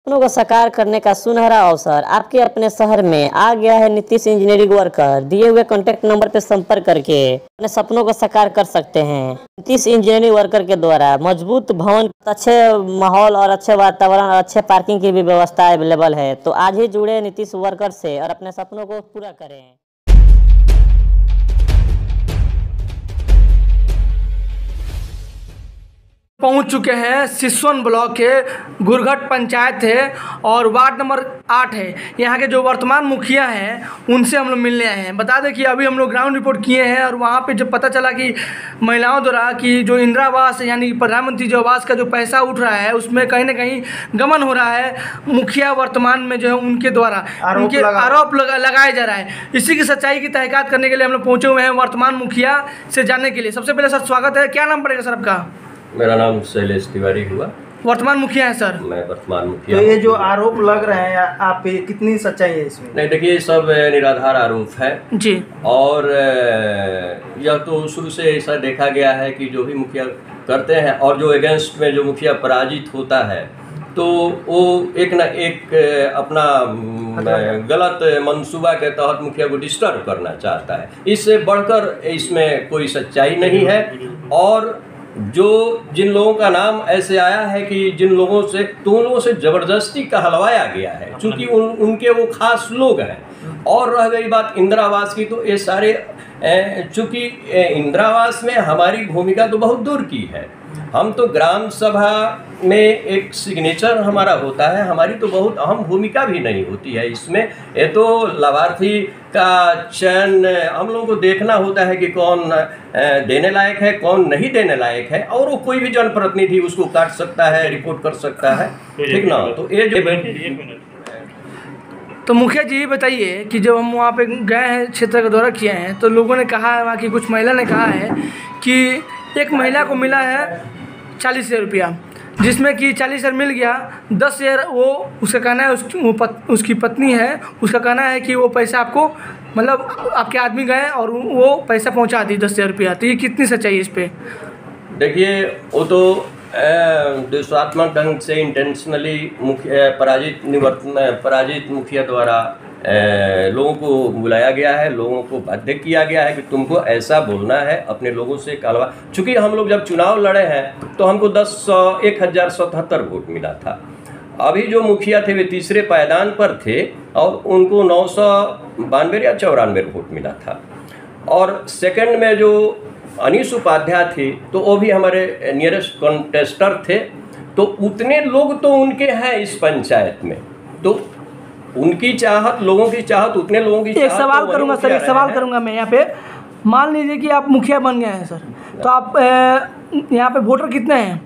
सपनों को साकार करने का सुनहरा अवसर आपके अपने शहर में आ गया है। नीतीश इंजीनियरिंग वर्कर दिए हुए कॉन्टैक्ट नंबर पर संपर्क करके अपने सपनों को साकार कर सकते हैं। नीतीश इंजीनियरिंग वर्कर के द्वारा मजबूत भवन, अच्छे माहौल और अच्छे वातावरण और अच्छे पार्किंग की भी व्यवस्था अवेलेबल है। तो आज ही जुड़े नीतीश वर्कर से और अपने सपनों को पूरा करें। पहुंच चुके हैं सिसवन ब्लॉक के गुरघट पंचायत है और वार्ड नंबर 8 है। यहाँ के जो वर्तमान मुखिया हैं उनसे हम लोग मिलने आए हैं। बता दें कि अभी हम लोग ग्राउंड रिपोर्ट किए हैं और वहाँ पे जब पता चला कि महिलाओं द्वारा कि जो इंदिरा आवास यानी प्रधानमंत्री जो आवास का जो पैसा उठ रहा है उसमें कहीं ना कहीं गमन हो रहा है। मुखिया वर्तमान में जो है उनके द्वारा उनके आरोप लगाया जा रहा है। इसी की सच्चाई की तहकीकात करने के लिए हम लोग पहुँचे हुए हैं वर्तमान मुखिया से जानने के लिए। सबसे पहले सर स्वागत है। क्या नाम पड़ेगा सर आपका? मेरा नाम शैलेश तिवारी हुआ। वर्तमान मुखिया है सर? मैं वर्तमान मुखिया। तो ये जो आरोप लग रहे हैं आप पे, कितनी सच्चाई है इसमें? नहीं, देखिए सब निराधार आरोप है जी। और यह तो शुरू से ऐसा देखा गया है कि जो भी मुखिया करते हैं और जो अगेंस्ट में जो मुखिया पराजित होता है तो वो एक ना एक अपना गलत मंसूबा के तहत मुखिया को डिस्टर्ब करना चाहता है। इससे बढ़कर इसमें कोई सच्चाई नहीं है। और जो जिन लोगों का नाम ऐसे आया है कि जिन लोगों से तो लोगों से ज़बरदस्ती कहलवाया गया है, चूँकि उनके वो खास लोग हैं। और रह गई बात इंदिरा आवास की, तो ये सारे चूँकि इंदिरा आवास में हमारी भूमिका तो बहुत दूर की है। हम तो ग्राम सभा में एक सिग्नेचर हमारा होता है, हमारी तो बहुत अहम भूमिका भी नहीं होती है इसमें। ये तो लाभार्थी का चयन हम लोगों को देखना होता है कि कौन देने लायक है, कौन नहीं देने लायक है, और वो कोई भी जनप्रतिनिधि उसको काट सकता है, रिपोर्ट कर सकता है, ठीक ना। तो ये जो तो मुखिया जी बताइए कि जब हम वहाँ पे गए हैं, क्षेत्र का दौरा किए हैं, तो लोगों ने कहा है, वहाँ की कुछ महिला ने कहा है कि एक महिला को मिला है 40,000 रुपया, जिसमें कि 40,000 मिल गया, 10,000 वो उसका कहना है उसकी पत्नी है, उसका कहना है कि वो पैसा आपको मतलब आपके आदमी गए और वो पैसा पहुंचा दी 10,000 रुपया। तो ये कितनी सच्चाई है इस पर? देखिए वो तो देशात्मक ढंग से इंटेंशनली पराजित मुखिया द्वारा लोगों को बुलाया गया है, लोगों को बाध्य किया गया है कि तुमको ऐसा बोलना है, अपने लोगों से कहलवा। चूँकि हम लोग जब चुनाव लड़े हैं तो हमको 10,177 वोट मिला था। अभी जो मुखिया थे वे तीसरे पायदान पर थे और उनको 992 या 94 वोट मिला था। और सेकंड में जो अनीश उपाध्याय थे तो वो भी हमारे नियरेस्ट कॉन्टेस्टर थे। तो उतने लोग तो उनके हैं इस पंचायत में, तो उनकी चाहत, लोगों की चाहत, उतने लोगों की चाहत। एक सवाल करूंगा सर, एक सवाल करूंगा मैं यहाँ पे। मान लीजिए कि आप मुखिया बन गए हैं सर, तो आप यहाँ पे वोटर कितने हैं?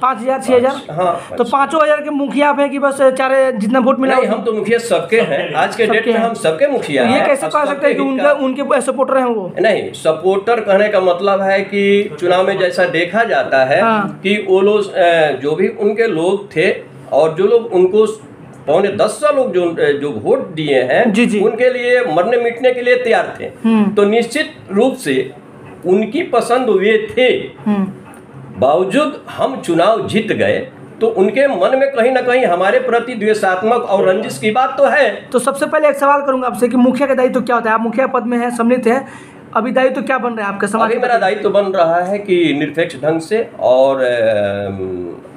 5,000 6,000? हाँ, तो 5,000 के मुखिया आप हैं कि बस चारे जितना वोट मिला? नहीं, हम तो मुखिया सबके हैं। आज के डेट में हम सबके मुखिया हैं। ये कैसे कह सकते हैं कि उनके सपोर्टर हैं वो? नहीं, सपोर्टर कहने का मतलब है कि चुनाव में जैसा देखा जाता है कि वो लोग जो भी उनके लोग थे और जो लोग उनको 9.25 लोग जो वोट दिए हैं उनके लिए मरने मिटने के लिए तैयार थे। तो निश्चित रूप से उनकी पसंद वे थे। बावजूद हम चुनाव जीत गए तो उनके मन में कहीं ना कहीं हमारे प्रति द्वेषात्मक और रंजिश की बात तो है। तो सबसे पहले एक सवाल करूंगा आपसे कि मुखिया का दायित्व क्या होता है? आप मुखिया पद में हैं, सम्मिलित हैं, अभी दायित्व क्या बन रहा है आपका समाज? अभी मेरा दायित्व बन रहा है कि निरपेक्ष ढंग से और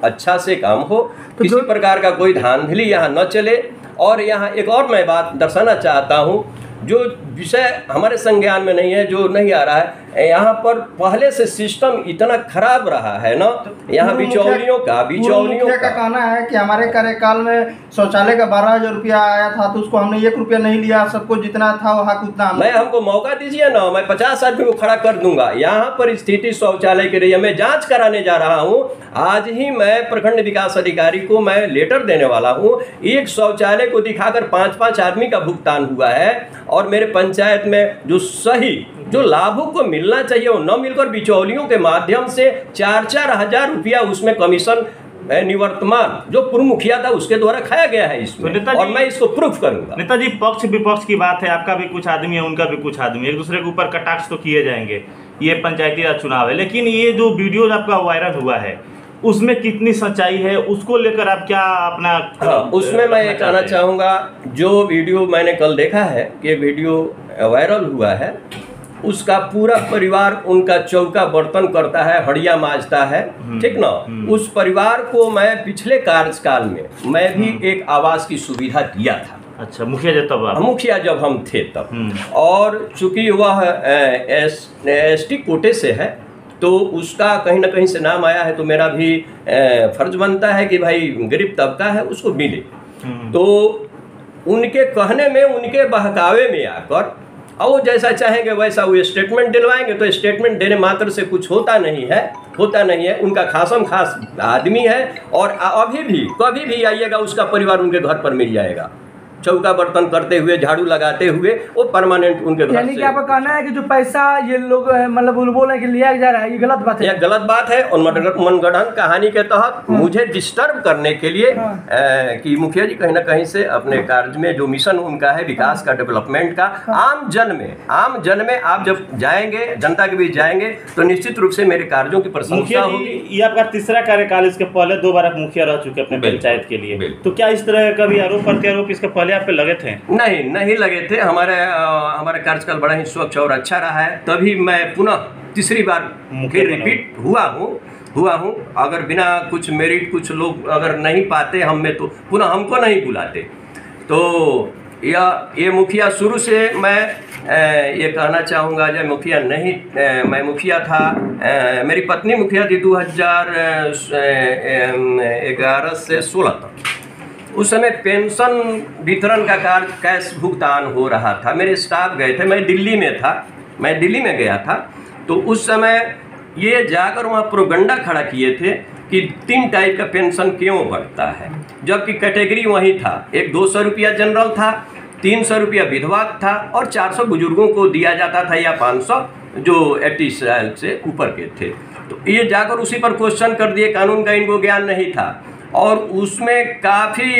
अच्छा से काम हो, तो किसी प्रकार का कोई धांधली यहाँ न चले। और यहाँ एक और मैं बात दर्शाना चाहता हूँ, जो विषय हमारे संज्ञान में नहीं है, जो नहीं आ रहा है, यहाँ पर पहले से सिस्टम इतना खराब रहा है ना, यहाँ बिचौलियों का कहना है कि हमारे कार्यकाल में शौचालय का 12,000 रुपया आया था, तो उसको हमने 1 रुपया नहीं लिया, सबको जितना था वो हक उतना। मैं हमको मौका दीजिए ना, मैं 50 आदमी को खड़ा कर दूंगा। यहाँ पर स्थिति शौचालय की रही है, मैं जाँच कराने जा रहा हूँ। आज ही मैं प्रखंड विकास अधिकारी को मैं लेटर देने वाला हूँ। एक शौचालय को दिखाकर 5-5 आदमी का भुगतान हुआ है और मेरे पंचायत में जो सही जो लाभों को मिलना चाहिए वो न मिलकर बिचौलियों के माध्यम से 4-4 हजार रुपया उसमें कमीशन निवर्तमान जो पूर्व मुखिया था उसके द्वारा खाया गया है इसमें। तो और मैं इसको प्रूफ करूंगा। नेताजी, पक्ष विपक्ष की बात है, आपका भी कुछ आदमी है, उनका भी कुछ आदमी, एक दूसरे के ऊपर कटाक्ष तो किए जाएंगे, ये पंचायती राज चुनाव है। लेकिन ये जो वीडियो आपका वायरल हुआ है उसमें कितनी सच्चाई है, उसको लेकर आप क्या अपना उसमें मैं ये कहना चाहूँगा, जो वीडियो मैंने कल देखा है कि वीडियो वायरल हुआ है, उसका पूरा परिवार उनका चौका बर्तन करता है, हड़िया मांजता है, ठीक ना। उस परिवार को मैं पिछले कार्यकाल में मैं भी एक आवास की सुविधा दिया था। अच्छा, मुखिया जब हम थे तब, और चूंकि वह एसटी कोटे से है तो उसका कहीं ना कहीं से नाम आया है, तो मेरा भी फर्ज बनता है कि भाई गरीब तबका है उसको मिले। तो उनके कहने में, उनके बहकावे में आकर और वो जैसा चाहेंगे वैसा वो स्टेटमेंट दिलवाएंगे, तो स्टेटमेंट देने मात्र से कुछ होता नहीं है। उनका खासम खास आदमी है, और अभी भी कभी भी आइएगा उसका परिवार उनके घर पर मिल जाएगा, चौका बर्तन करते हुए, झाड़ू लगाते हुए, वो परमानेंट उनके घर। यानी कि आपका कहना है कि जो पैसा ये लोग मतलब बोल रहे हैं कि लिया जा रहा है, ये गलत बात है? यह गलत बात है, और मनगढ़ंत कहानी के तहत मुझे डिस्टर्ब करने के लिए कि मुखिया जी कहीं ना कहीं से अपने कार्य में जो मिशन उनका है विकास का, डेवलपमेंट का, आम जन में आप जब जाएंगे, जनता के बीच जाएंगे, तो निश्चित रूप से मेरे कार्यों की प्रशंसा होगी। ये आपका तीसरा कार्यकाल, इसके पहले 2 बार आप मुखिया रह चुके अपने पंचायत के लिए, तो क्या इस तरह का भी आरोप प्रत्यारोप इसके पहले आप पे लगे थे? नहीं लगे थे। हमारा कार्यकाल बड़ा ही स्वच्छ और अच्छा रहा है, तभी मैं पुनः तीसरी बार फिर रिपीट हुआ हूँ। अगर बिना कुछ मेरिट कुछ लोग अगर नहीं पाते हम में, तो पुनः हमको नहीं बुलाते। तो ये मुखिया शुरू से मैं ये कहना चाहूँगा, जब मुखिया नहीं, मैं मुखिया था, मेरी पत्नी मुखिया थी 2011 से 16 तक। उस समय पेंशन वितरण का कार्य, कैश भुगतान हो रहा था, मेरे स्टाफ गए थे, मैं दिल्ली में गया था। तो उस समय ये जाकर वहाँ प्रोगंडा खड़ा किए थे कि 3 टाइप का पेंशन क्यों बढ़ता है, जबकि कैटेगरी वही था। एक 200 रुपया जनरल था, 300 रुपया विधवा था, और 400 बुजुर्गों को दिया जाता था, या 500 जो 80 साल से ऊपर के थे। तो ये जाकर उसी पर क्वेश्चन कर दिए, कानून का इनको ज्ञान नहीं था, और उसमें काफ़ी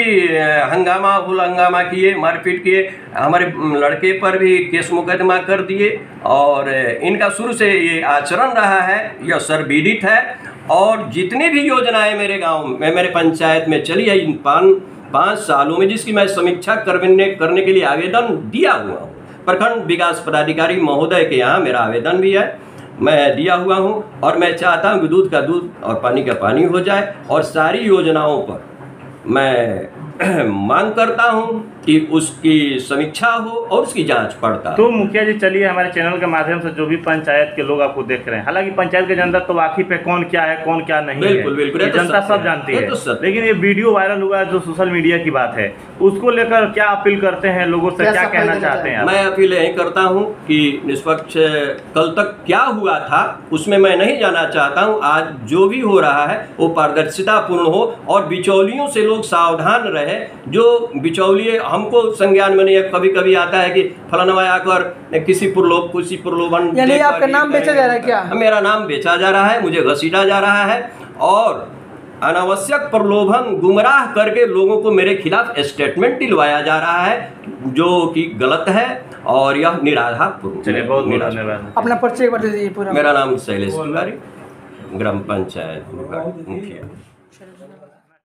हंगामा किए, मारपीट किए, हमारे लड़के पर भी केस मुकदमा कर दिए। और इनका शुरू से ये आचरण रहा है, यह सर्वविदित है। और जितनी भी योजनाएं मेरे गांव में, मेरे पंचायत में चली है इन 5 सालों में, जिसकी मैं समीक्षा करने के लिए आवेदन दिया हुआ हूँ, प्रखंड विकास पदाधिकारी महोदय के यहाँ मेरा आवेदन भी है, मैं दिया हुआ हूं। और मैं चाहता हूं कि दूध का दूध और पानी का पानी हो जाए, और सारी योजनाओं पर मैं मांग करता हूं कि उसकी समीक्षा हो और उसकी जांच पड़ताल। तो मुखिया जी, चलिए हमारे चैनल के माध्यम से जो भी पंचायत के लोग आपको देख रहे हैं, हालांकि पंचायत के अंदर तो वाकिफ है कौन क्या है कौन क्या नहीं है, बिल्कुल जनता सब जानती है, लेकिन ये वीडियो वायरल हुआ है जो सोशल मीडिया की बात है, उसको लेकर क्या अपील करते हैं लोगों से, क्या कहना चाहते हैं? मैं अपील यही करता हूँ कि निष्पक्ष, कल तक क्या हुआ था उसमें मैं नहीं जाना चाहता हूँ। आज जो भी हो रहा है वो पारदर्शिता पूर्ण हो, और बिचौलियों से लोग सावधान रहे। जो बिचौलिए हमको संज्ञान में नहीं, कभी कभी आता है कि फलाना आकर किसी प्रलोभन, यानी आपका नाम बेचा जा रहा है क्या? मेरा नाम बेचा जा रहा है, मुझे घसीटा जा रहा है, और अनावश्यक प्रलोभन, गुमराह करके लोगों को मेरे खिलाफ स्टेटमेंट दिलवाया जा रहा है, जो कि गलत है, और यह निराधारपूर्ण। चलिए, बहुत धन्यवाद। अपना परिचय बता दीजिए पूरा। मेरा नाम शैलेश तिवारी, ग्राम पंचायत मुखिया।